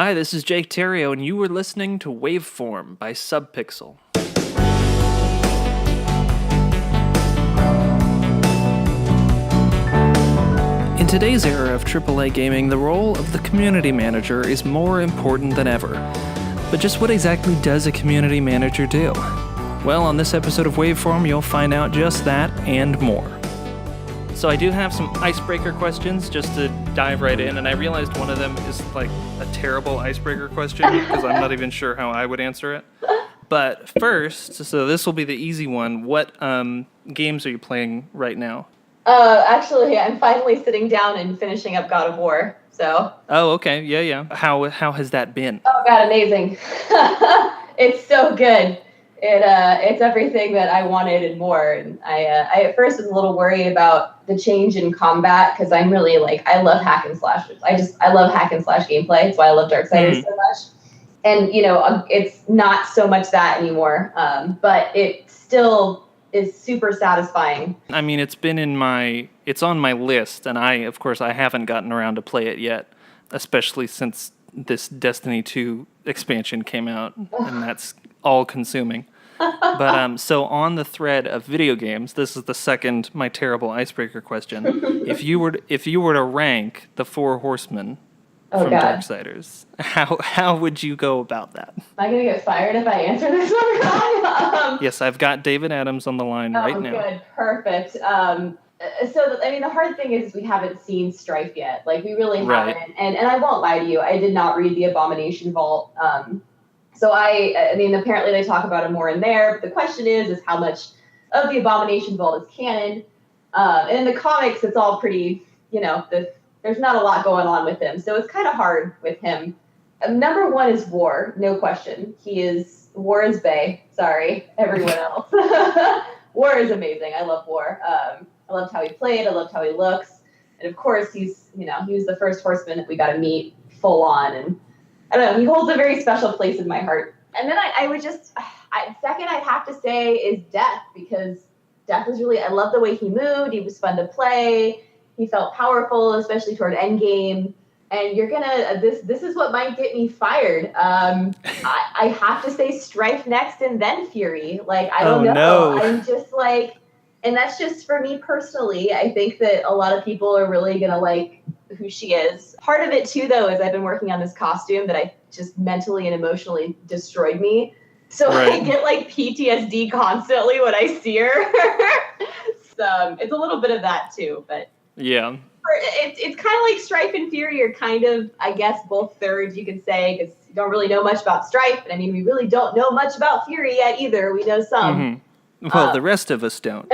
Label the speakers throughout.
Speaker 1: Hi, this is Jake Terrio, and you were listening to Waveform by Subpixel. In today's era of AAA gaming, the role of the community manager is more important than ever. But just what exactly does a community manager do? Well, on this episode of Waveform, you'll find out just that and more. So I do have some icebreaker questions just to dive right in, and I realized one of them is like a terrible icebreaker question because I'm not even sure how I would answer it. But first, so this will be the easy one. What games are you playing right now?
Speaker 2: Actually, I'm finally sitting down and finishing up God of War, so.
Speaker 1: Oh, okay, yeah. How has that been?
Speaker 2: Oh God, amazing! It's so good. It's everything that I wanted and more. And I at first was a little worried about the change in combat because I'm really I love hack and slash. I love hack and slash gameplay. That's why I love Darksiders so much. And it's not so much that anymore. But it still is super satisfying.
Speaker 1: I mean, it's on my list, and of course I haven't gotten around to play it yet, especially since this Destiny 2 expansion came out, and that's all-consuming. But so on the thread of video games, this is the second my terrible icebreaker question. If you were to rank the four horsemen from Darksiders, how would you go about that?
Speaker 2: Am I gonna get fired if I answer this one wrong?
Speaker 1: Yes, I've got David Adams on the line right now.
Speaker 2: Oh, good, perfect. The hard thing is we haven't seen Strife yet. We really haven't. And I won't lie to you, I did not read the Abomination Vault. So I mean, apparently they talk about it more in there. But the question is how much of the Abomination Vault is canon? And in the comics, it's all pretty, there's not a lot going on with him. So it's kind of hard with him. Number one is War, no question. War is bae. Sorry, everyone else. War is amazing. I love War. I loved how he played. I loved how he looks. And of course, he was the first horseman that we got to meet full on. And I don't know, he holds a very special place in my heart. And then second I'd have to say is Death, because Death was I love the way he moved. He was fun to play. He felt powerful, especially toward endgame. And this is what might get me fired. I have to say Strife next and then Fury. I don't know. No. I'm just and that's just for me personally. I think that a lot of people are really going to like who she is. Part of it too, though, is I've been working on this costume that I just mentally and emotionally destroyed me. So I get PTSD constantly when I see her. So it's a little bit of that too, but
Speaker 1: yeah.
Speaker 2: It's kind of like Strife and Fury are kind of, I guess, both thirds, you could say, because you don't really know much about Strife. But I mean, we really don't know much about Fury yet either. We know some.
Speaker 1: Mm-hmm. Well, the rest of us don't.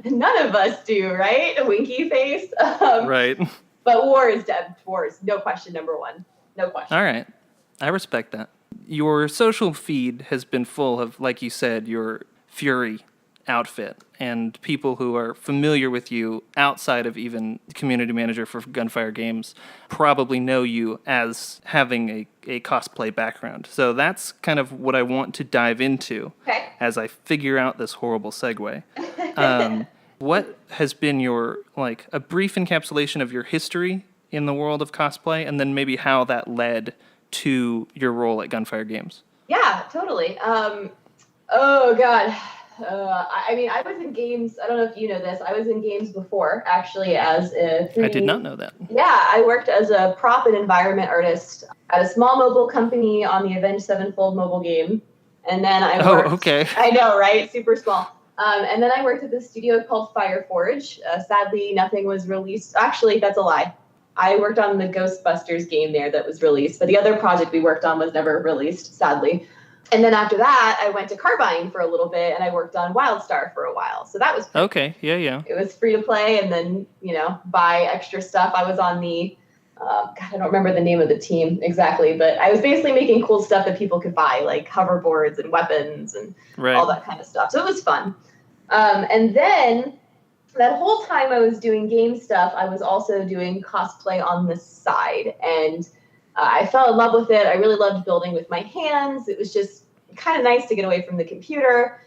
Speaker 2: None of us do, right? A winky face.
Speaker 1: Right.
Speaker 2: But War is dead. War is no question number one. No question.
Speaker 1: All right. I respect that. Your social feed has been full of, like you said, your Fury outfit, and people who are familiar with you outside of even community manager for Gunfire Games probably know you as having a cosplay background. So that's kind of what I want to dive into as I figure out this horrible segue. What has been your, a brief encapsulation of your history in the world of cosplay, and then maybe how that led to your role at Gunfire Games?
Speaker 2: Yeah, totally. Oh, God. I mean, I was in games. I don't know if you know this. I was in games before, actually, as a 3D.
Speaker 1: I did not know that.
Speaker 2: Yeah, I worked as a prop and environment artist at a small mobile company on the Avenged Sevenfold mobile game. And then I worked...
Speaker 1: Oh, okay.
Speaker 2: I know, right? Super small. And then I worked at this studio called Fireforge. Sadly, nothing was released. Actually, that's a lie. I worked on the Ghostbusters game there that was released, but the other project we worked on was never released, sadly. And then after that, I went to Carbine for a little bit, and I worked on WildStar for a while. So that was
Speaker 1: okay. Yeah.
Speaker 2: It was free to play, and then buy extra stuff. I was on the I don't remember the name of the team exactly, but I was basically making cool stuff that people could buy, like hoverboards and weapons and all that kind of stuff. So it was fun. And then that whole time I was doing game stuff, I was also doing cosplay on the side, and I fell in love with it. I really loved building with my hands. It was just kind of nice to get away from the computer.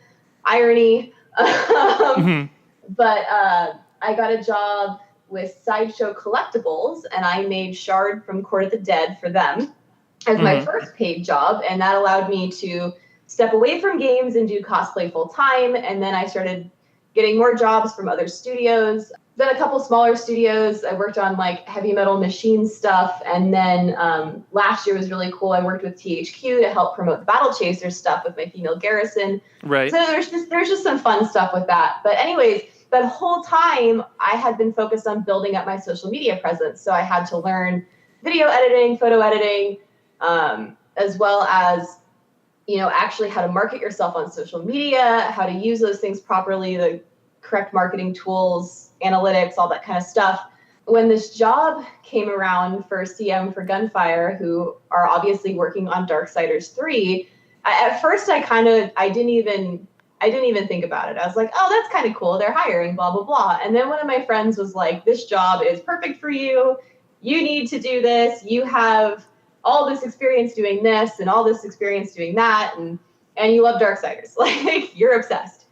Speaker 2: Irony. But I got a job with Sideshow Collectibles, and I made Shard from Court of the Dead for them as my first paid job, and that allowed me to step away from games and do cosplay full time. And then I started getting more jobs from other studios. Then a couple smaller studios. I worked on like heavy metal machine stuff. And then last year was really cool. I worked with THQ to help promote the Battle Chasers stuff with my female garrison.
Speaker 1: Right.
Speaker 2: So there's just some fun stuff with that. But anyways, that whole time I had been focused on building up my social media presence. So I had to learn video editing, photo editing, as well as, you know, actually how to market yourself on social media, how to use those things properly, the correct marketing tools, analytics, all that kind of stuff. When this job came around for CM for Gunfire, who are obviously working on Darksiders 3, at first I didn't even think about it. I was like, oh, that's kind of cool. They're hiring, blah, blah, blah. And then one of my friends was like, this job is perfect for you. You need to do this. You have all this experience doing this and all this experience doing that, and you love Darksiders. Like, you're obsessed.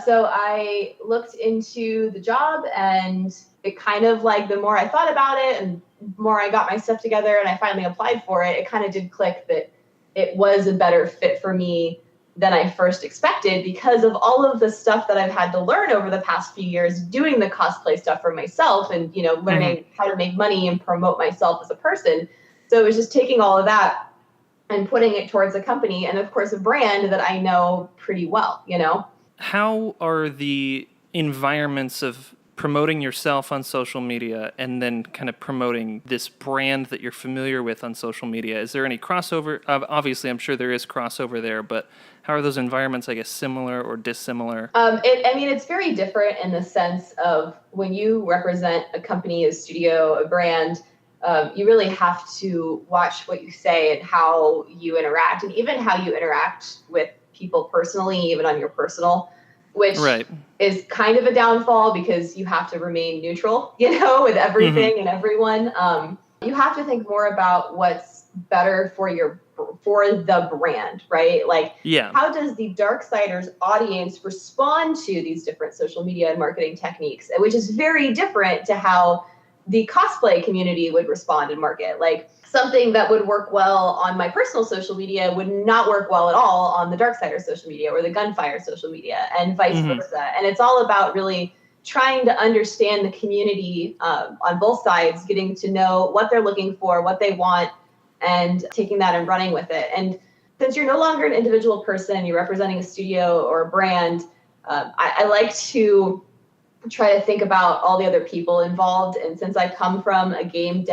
Speaker 2: So I looked into the job, and it kind of like the more I thought about it and the more I got my stuff together and I finally applied for it, it kind of did click that it was a better fit for me than I first expected because of all of the stuff that I've had to learn over the past few years doing the cosplay stuff for myself and, you know, learning how to make money and promote myself as a person. So it was just taking all of that and putting it towards a company and, of course, a brand that I know pretty well, you know?
Speaker 1: How are the environments of promoting yourself on social media and then kind of promoting this brand that you're familiar with on social media? Is there any crossover? Obviously, I'm sure there is crossover there, but how are those environments, I guess, similar or dissimilar?
Speaker 2: It's very different in the sense of when you represent a company, a studio, a brand, you really have to watch what you say and how you interact, and even how you interact with people personally, even on your personal, which is kind of a downfall because you have to remain neutral, you know, with everything and everyone. You have to think more about what's better for the brand, right? Like, how does the Darksiders audience respond to these different social media and marketing techniques, which is very different to how the cosplay community would respond and market. Like, something that would work well on my personal social media would not work well at all on the Darksiders social media or the Gunfire social media, and vice versa. And it's all about really trying to understand the community on both sides, getting to know what they're looking for, what they want, and taking that and running with it. And since you're no longer an individual person, you're representing a studio or a brand, I like to try to think about all the other people involved. And since I come from a game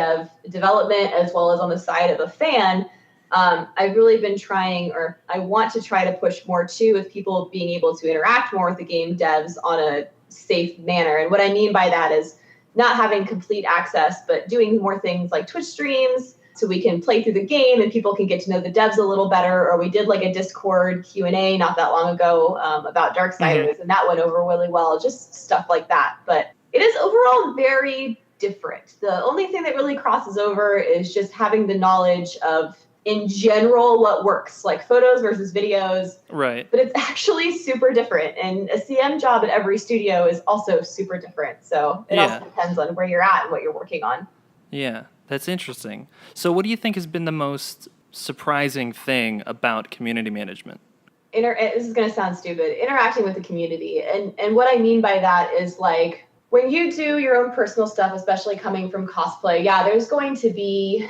Speaker 2: development as well as on the side of a fan, I've really been trying, or I want to try to push more too, with people being able to interact more with the game devs on a safe manner. And what I mean by that is not having complete access, but doing more things like Twitch streams so we can play through the game and people can get to know the devs a little better. Or we did like a Discord Q&A not that long ago about Darksiders, and that went over really well, just stuff like that. But it is overall very different. The only thing that really crosses over is just having the knowledge of, in general, what works, like photos versus videos.
Speaker 1: Right.
Speaker 2: But it's actually super different. And a CM job at every studio is also super different. So it also depends on where you're at and what you're working on.
Speaker 1: Yeah. That's interesting. So what do you think has been the most surprising thing about community management?
Speaker 2: This is going to sound stupid. Interacting with the community. And what I mean by that is, like, when you do your own personal stuff, especially coming from cosplay, there's going to be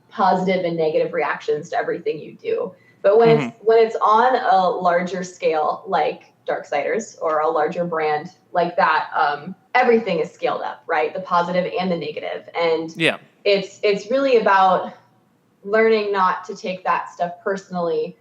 Speaker 2: positive and negative reactions to everything you do. But when it's on a larger scale, like Darksiders, or a larger brand like that, everything is scaled up, right? The positive and the negative. And it's really about learning not to take that stuff personally,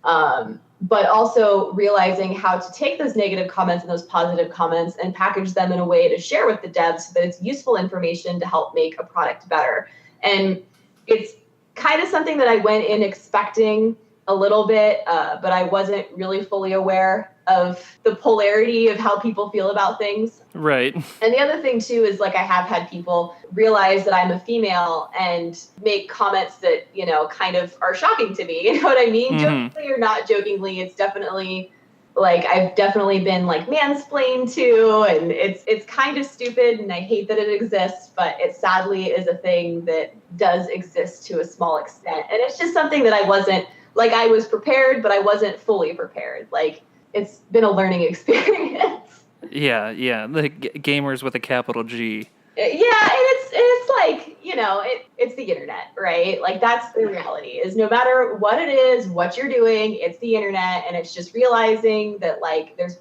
Speaker 2: but also realizing how to take those negative comments and those positive comments and package them in a way to share with the devs so that it's useful information to help make a product better. And it's kind of something that I went in expecting a little bit, but I wasn't really fully aware of the polarity of how people feel about things.
Speaker 1: Right.
Speaker 2: And the other thing too is, like, I have had people realize that I'm a female and make comments that, you know, kind of are shocking to me. You know what I mean? Jokingly or not jokingly, it's definitely like I've definitely been like mansplained to, and it's kind of stupid, and I hate that it exists, but it sadly is a thing that does exist to a small extent. And it's just something that I wasn't, like, I was prepared, but I wasn't fully prepared. Like, it's been a learning experience.
Speaker 1: Yeah, the gamers with a capital G.
Speaker 2: Yeah, and it's like, you know, it's the internet, right? Like, that's the reality, is no matter what it is, what you're doing, it's the internet, and it's just realizing that, like, there's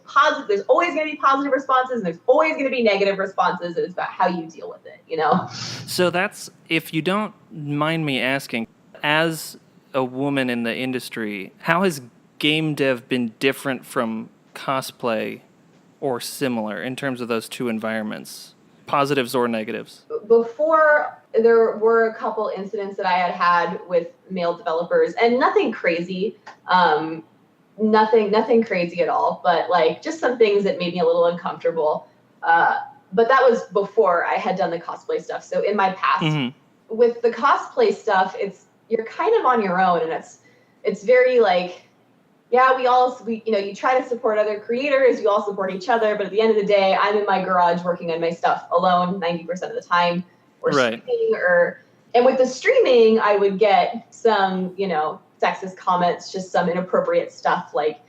Speaker 2: always going to be positive responses, and there's always going to be negative responses, and it's about how you deal with it, you know?
Speaker 1: So that's, if you don't mind me asking, as a woman in the industry, how has game dev been different from cosplay or similar in terms of those two environments? Positives or negatives?
Speaker 2: Before, there were a couple incidents that I had with male developers, and nothing crazy, nothing crazy at all, but like just some things that made me a little uncomfortable. But that was before I had done the cosplay stuff. So in my past, with the cosplay stuff, you're kind of on your own, and it's very like, yeah, we you know, you try to support other creators, you all support each other, but at the end of the day, I'm in my garage working on my stuff alone 90% of the time, or streaming, and with the streaming, I would get some, you know, sexist comments, just some inappropriate stuff. Like,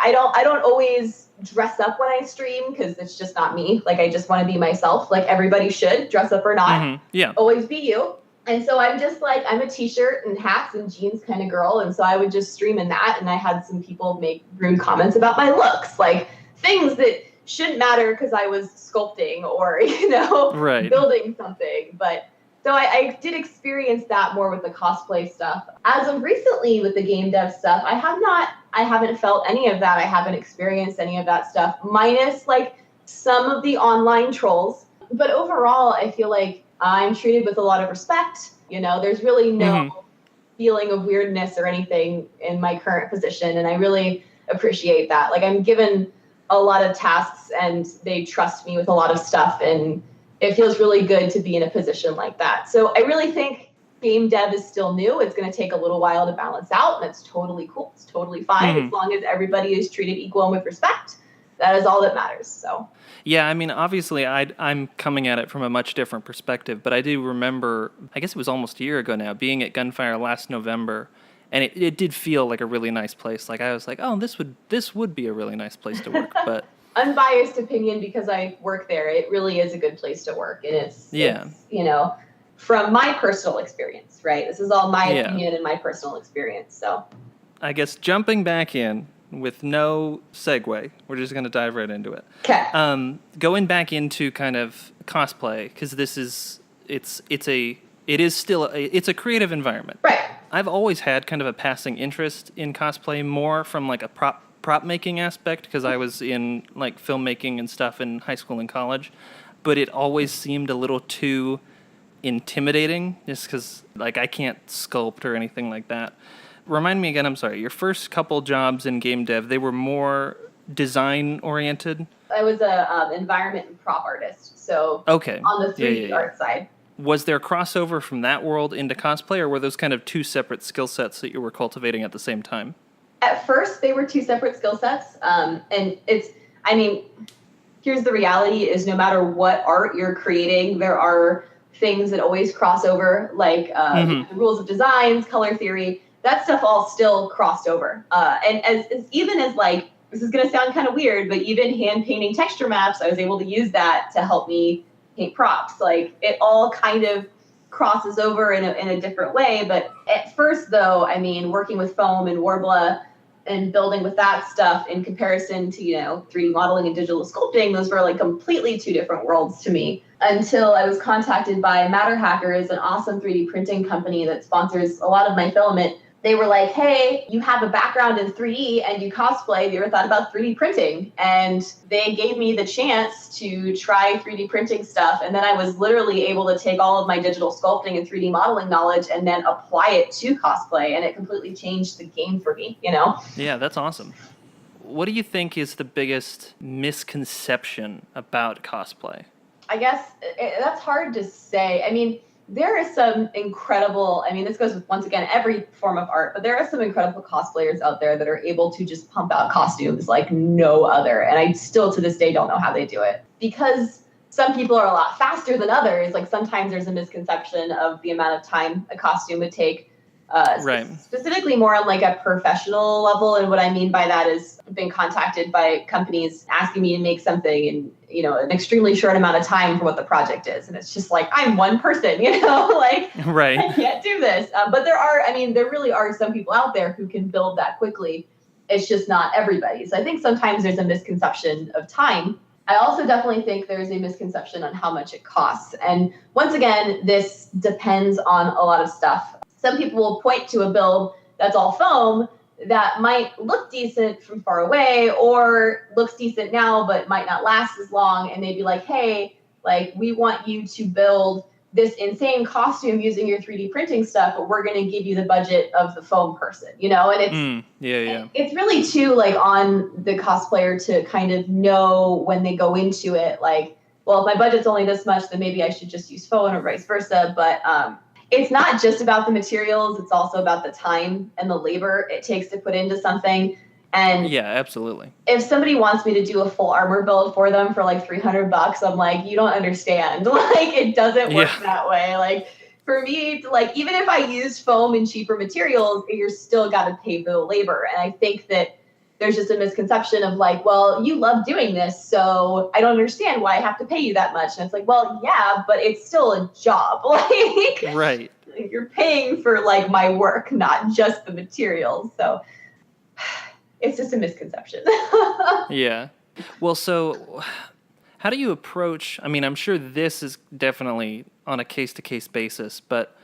Speaker 2: I don't always dress up when I stream, because it's just not me. Like, I just want to be myself. Like, everybody should, dress up or not. Always be you. And so I'm just like, I'm a t-shirt and hats and jeans kind of girl. And so I would just stream in that. And I had some people make rude comments about my looks, like things that shouldn't matter because I was sculpting or, you know, building something. But so I did experience that more with the cosplay stuff. As of recently with the game dev stuff, I haven't felt any of that. I haven't experienced any of that stuff, minus like some of the online trolls. But overall, I feel like I'm treated with a lot of respect. You know, there's really no feeling of weirdness or anything in my current position. And I really appreciate that. Like, I'm given a lot of tasks and they trust me with a lot of stuff. And it feels really good to be in a position like that. So I really think game dev is still new. It's going to take a little while to balance out, and it's totally cool. It's totally fine as long as everybody is treated equal and with respect. That is all that matters. So.
Speaker 1: Yeah, I mean, obviously, I'm coming at it from a much different perspective, but I do remember, I guess it was almost a year ago now, being at Gunfire last November, and it did feel like a really nice place. Like, I was like, oh, this would be a really nice place to work. But
Speaker 2: unbiased opinion, because I work there, it really is a good place to work, and it's you know, from my personal experience, right? This is all my opinion and my personal experience. So,
Speaker 1: I guess jumping back in, with no segue, we're just going to dive right into it.
Speaker 2: Okay.
Speaker 1: Going back into kind of cosplay, because it is still a creative environment.
Speaker 2: Right.
Speaker 1: I've always had kind of a passing interest in cosplay, more from like a prop making aspect, because I was in like filmmaking and stuff in high school and college, but it always seemed a little too intimidating, just because like I can't sculpt or anything like that. Remind me again, I'm sorry, your first couple jobs in game dev, they were more design-oriented?
Speaker 2: I was a environment and prop artist, so on the 3D art side.
Speaker 1: Was there crossover from that world into cosplay, or were those kind of two separate skill sets that you were cultivating at the same time?
Speaker 2: At first, they were two separate skill sets, and here's the reality, is no matter what art you're creating, there are things that always cross over, like the rules of designs, color theory. That stuff all still crossed over. And as even as like, this is going to sound kind of weird, but even hand painting texture maps, I was able to use that to help me paint props. Like, it all kind of crosses over in a different way. But at first, though, I mean, working with foam and Worbla and building with that stuff in comparison to, you know, 3D modeling and digital sculpting, those were like completely two different worlds to me. Until I was contacted by Matter Hackers, an awesome 3D printing company that sponsors a lot of my filament. They were like, hey, you have a background in 3D and you cosplay. Have you ever thought about 3D printing? And they gave me the chance to try 3D printing stuff. And then I was literally able to take all of my digital sculpting and 3D modeling knowledge and then apply it to cosplay. And it completely changed the game for me, you know?
Speaker 1: Yeah, that's awesome. What do you think is the biggest misconception about cosplay?
Speaker 2: I guess that's hard to say. I mean, there is some incredible, I mean, this goes with, once again, every form of art, but there are some incredible cosplayers out there that are able to just pump out costumes like no other. And I still to this day don't know how they do it, because some people are a lot faster than others. Like sometimes there's a misconception of the amount of time a costume would take,
Speaker 1: Right.
Speaker 2: specifically more on like a professional level. And what I mean by that is I've been contacted by companies asking me to make something in, an extremely short amount of time for what the project is. And it's just like, I'm one person, like
Speaker 1: Right.
Speaker 2: I can't do this. But there really are some people out there who can build that quickly. It's just not everybody. So I think sometimes there's a misconception of time. I also definitely think there's a misconception on how much it costs. And once again, this depends on a lot of stuff. Some people will point to a build that's all foam that might look decent from far away or looks decent now but might not last as long. And they'd be like, hey, like we want you to build this insane costume using your 3D printing stuff, but we're going to give you the budget of the foam person, and it's it's really too like on the cosplayer to kind of know when they go into it, like, well, if my budget's only this much, then maybe I should just use foam or vice versa. But it's not just about the materials, it's also about the time and the labor it takes to put into something. And
Speaker 1: yeah, absolutely.
Speaker 2: If somebody wants me to do a full armor build for them for like $300, I'm like, you don't understand. Like, it doesn't work that way. Like, for me, like, even if I used foam and cheaper materials, you're still got to pay for the labor. And I think that there's just a misconception of like, well, you love doing this, so I don't understand why I have to pay you that much. And it's like, well, yeah, but it's still a job. Like,
Speaker 1: right.
Speaker 2: You're paying for like my work, not just the materials. So it's just a misconception.
Speaker 1: Yeah. Well, so how do you approach, I mean, I'm sure this is definitely on a case-to-case basis, but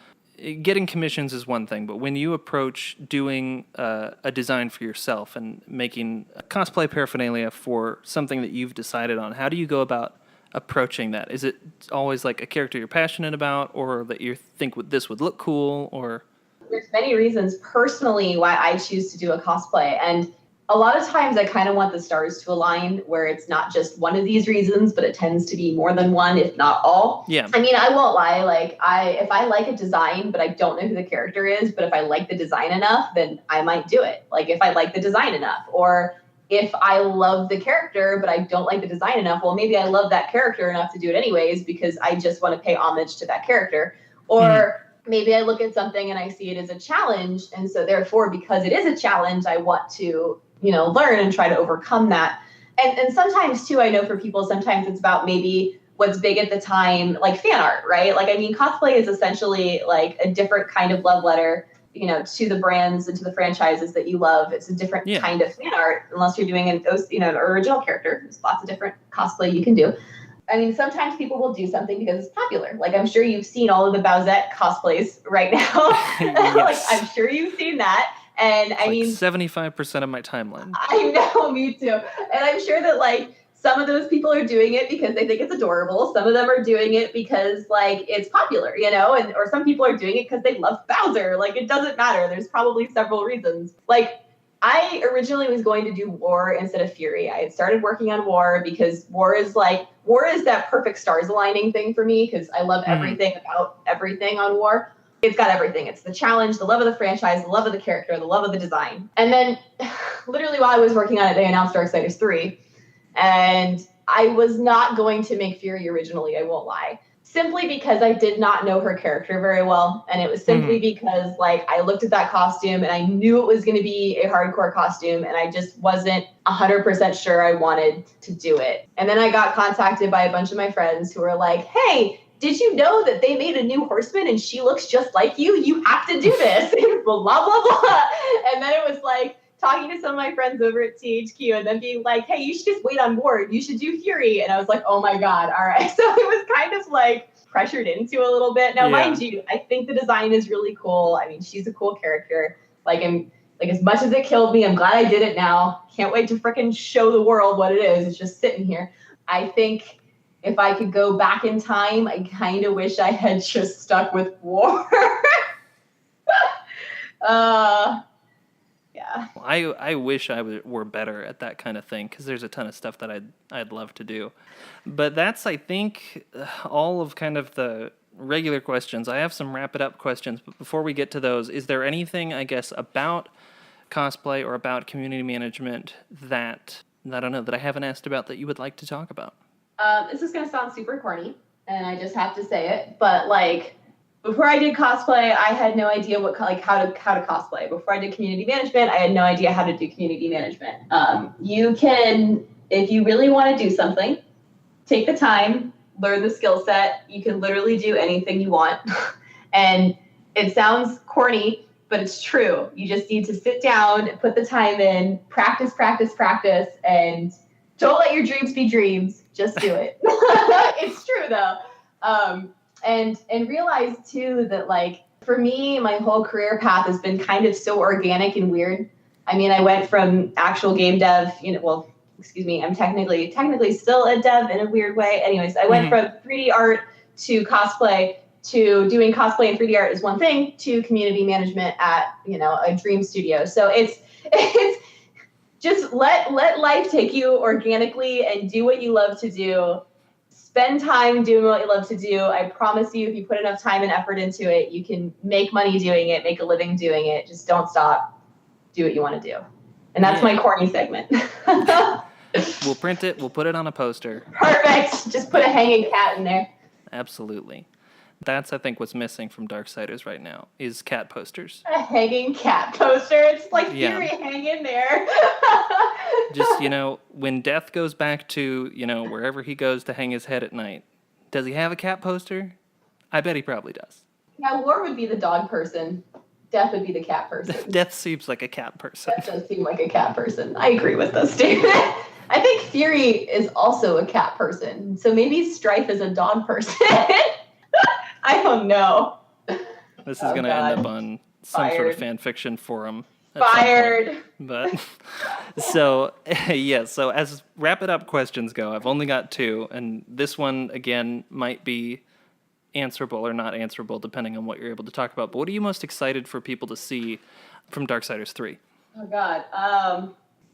Speaker 1: getting commissions is one thing, but when you approach doing a design for yourself and making cosplay paraphernalia for something that you've decided on, how do you go about approaching that? Is it always like a character you're passionate about, or that you think this would look cool, or?
Speaker 2: There's many reasons personally why I choose to do a cosplay. And a lot of times I kind of want the stars to align where it's not just one of these reasons, but it tends to be more than one, if not all.
Speaker 1: Yeah.
Speaker 2: I mean, I won't lie. Like if I like a design, but I don't know who the character is, but if I like the design enough, then I might do it. Like if I like the design enough, or if I love the character, but I don't like the design enough, well, maybe I love that character enough to do it anyways, because I just want to pay homage to that character. Or maybe I look at something and I see it as a challenge. And so therefore, because it is a challenge, I want to, learn and try to overcome that. And sometimes too, I know for people, sometimes it's about maybe what's big at the time, like fan art, right? Like, I mean, cosplay is essentially like a different kind of love letter, to the brands and to the franchises that you love. It's a different kind of fan art, unless you're doing an original character. There's lots of different cosplay you can do. I mean, sometimes people will do something because it's popular. Like, I'm sure you've seen all of the Bowsette cosplays right now.
Speaker 1: Yes.
Speaker 2: Like, I'm sure you've seen that. And I mean,
Speaker 1: 75% of my timeline.
Speaker 2: I know, me too. And I'm sure that like some of those people are doing it because they think it's adorable. Some of them are doing it because like it's popular, and or some people are doing it because they love Bowser. Like, it doesn't matter. There's probably several reasons. Like, I originally was going to do War instead of Fury. I had started working on War because War is that perfect stars aligning thing for me, because I love everything about everything on War. It's got everything. It's the challenge, the love of the franchise, the love of the character, the love of the design. And then literally while I was working on it, they announced Darksiders 3. And I was not going to make Fury originally, I won't lie. Simply because I did not know her character very well. And it was simply because like I looked at that costume and I knew it was going to be a hardcore costume, and I just wasn't 100% sure I wanted to do it. And then I got contacted by a bunch of my friends who were like, hey, did you know that they made a new Horseman and she looks just like you? You have to do this. Blah, blah, blah. And then it was like talking to some of my friends over at THQ and then being like, hey, you should just wait on board. You should do Fury. And I was like, oh my God. All right. So it was kind of like pressured into a little bit. Now, mind you, I think the design is really cool. I mean, she's a cool character. Like, as much as it killed me, I'm glad I did it now. Can't wait to frickin' show the world what it is. It's just sitting here. I think if I could go back in time, I kind of wish I had just stuck with War. Yeah.
Speaker 1: I wish I were better at that kind of thing, because there's a ton of stuff that I'd love to do. But that's, I think, all of kind of the regular questions. I have some wrap it up questions, but before we get to those, is there anything, I guess, about cosplay or about community management that, I don't know, that I haven't asked about that you would like to talk about?
Speaker 2: This is going to sound super corny, and I just have to say it, but like, before I did cosplay, I had no idea how to cosplay. Before I did community management, I had no idea how to do community management. You can, if you really want to do something, take the time, learn the skill set. You can literally do anything you want. And it sounds corny, but it's true. You just need to sit down, put the time in, practice, and don't let your dreams be dreams. Just do it. It's true though. And realize too that like for me, my whole career path has been kind of so organic and weird. I mean, I went from actual game dev, I'm technically still a dev in a weird way. Anyways, I went from 3D art to cosplay to doing cosplay and 3D art is one thing to community management at, a dream studio. So it's just let life take you organically and do what you love to do. Spend time doing what you love to do. I promise you, if you put enough time and effort into it, you can make money doing it, make a living doing it. Just don't stop. Do what you want to do. And that's my corny segment.
Speaker 1: We'll print it. We'll put it on a poster.
Speaker 2: Perfect. Just put a hanging cat in there.
Speaker 1: Absolutely. That's, I think, what's missing from Darksiders right now is cat posters.
Speaker 2: A hanging cat poster. It's like Fury, hang in there.
Speaker 1: Just, when Death goes back to, wherever he goes to hang his head at night, does he have a cat poster? I bet he probably does.
Speaker 2: Yeah, War would be the dog person. Death would be the cat person.
Speaker 1: Death seems like a cat person.
Speaker 2: That does seem like a cat person. I agree with this statement. I think Fury is also a cat person. So maybe Strife is a dog person. I don't know.
Speaker 1: This is going to end up on some sort of fan fiction forum.
Speaker 2: Fired.
Speaker 1: But so as wrap it up questions go, I've only got two, and this one again might be answerable or not answerable depending on what you're able to talk about. But what are you most excited for people to see from Darksiders 3?
Speaker 2: Oh God.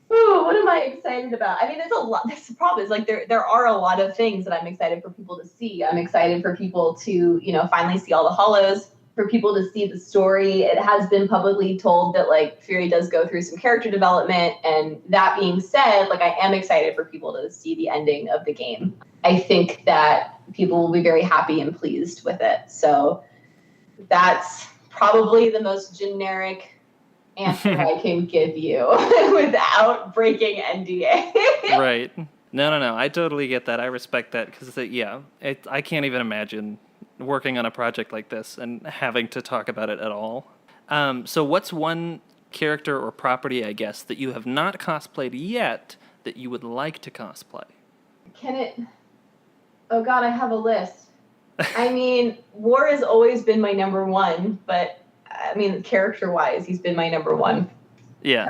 Speaker 2: What am I excited about? I mean, there's a lot. That's the problem. Is like there are a lot of things that I'm excited for people to see. I'm excited for people to, finally see all the hollows, for people to see the story. It has been publicly told that like Fury does go through some character development. And that being said, like I am excited for people to see the ending of the game. I think that people will be very happy and pleased with it. So that's probably the most generic answer I can give you without breaking NDA.
Speaker 1: Right. No. I totally get that. I respect that because, I can't even imagine working on a project like this and having to talk about it at all. So what's one character or property, I guess, that you have not cosplayed yet that you would like to cosplay?
Speaker 2: Oh God, I have a list. I mean, War has always been my number one, but I mean, character-wise, he's been my number one.
Speaker 1: Yeah.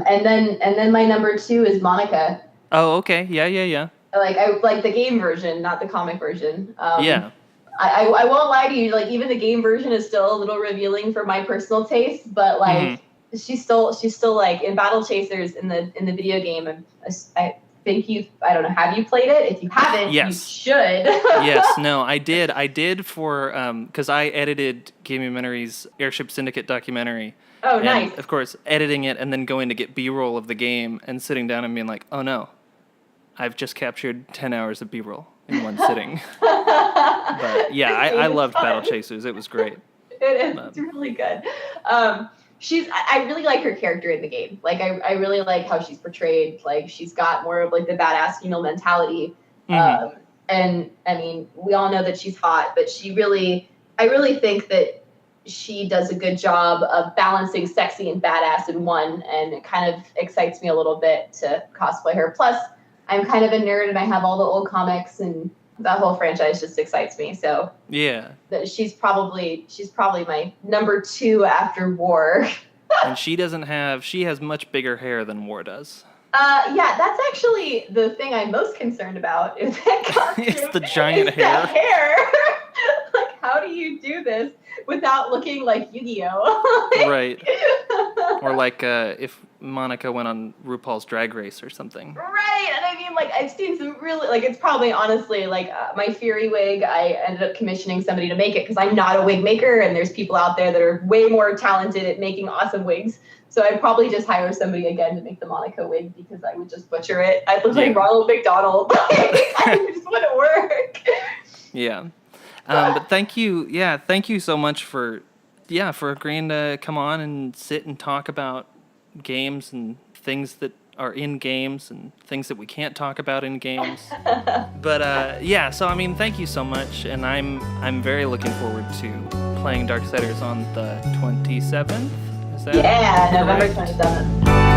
Speaker 2: And then my number two is Monica.
Speaker 1: Oh, okay. Yeah.
Speaker 2: I like the game version, not the comic version.
Speaker 1: Yeah.
Speaker 2: I won't lie to you. Like even the game version is still a little revealing for my personal taste, but like she's still like in Battle Chasers in the video game. I think I don't know. Have you played it? If you haven't, you should.
Speaker 1: Yes, no, I did. I did for, because I edited Gamementary's Airship Syndicate documentary.
Speaker 2: Oh,
Speaker 1: and,
Speaker 2: nice.
Speaker 1: Of course, editing it and then going to get B-roll of the game and sitting down and being like, oh no, I've just captured 10 hours of B-roll in one sitting. But yeah, I loved fun. Battle Chasers. It was great.
Speaker 2: It is. It's really good. I really like her character in the game. Like I really like how she's portrayed. Like she's got more of like the badass female mentality. And I mean, we all know that she's hot, but I really think that she does a good job of balancing sexy and badass in one, and it kind of excites me a little bit to cosplay her. Plus, I'm kind of a nerd and I have all the old comics, and that whole franchise just excites me. So
Speaker 1: yeah,
Speaker 2: she's probably my number two after War.
Speaker 1: And she has much bigger hair than War does.
Speaker 2: Yeah, that's actually the thing I'm most concerned about is that costume.
Speaker 1: It's the giant hair.
Speaker 2: That hair. Like, how do you do this without looking like Yu-Gi-Oh?
Speaker 1: Right. Or like if Monica went on RuPaul's Drag Race or something.
Speaker 2: Right, and I mean, like, I've seen some really, like, it's probably honestly, like, my Fury wig, I ended up commissioning somebody to make it because I'm not a wig maker, and there's people out there that are way more talented at making awesome wigs. So I'd probably just hire somebody again to make the Monica wig because I would just butcher it. I'd look like Ronald McDonald. It just wouldn't work.
Speaker 1: Yeah. But thank you so much for agreeing to come on and sit and talk about games and things that are in games and things that we can't talk about in games. But so I mean, thank you so much, and I'm very looking forward to playing Darksiders on the 27th. Is that
Speaker 2: November 27th.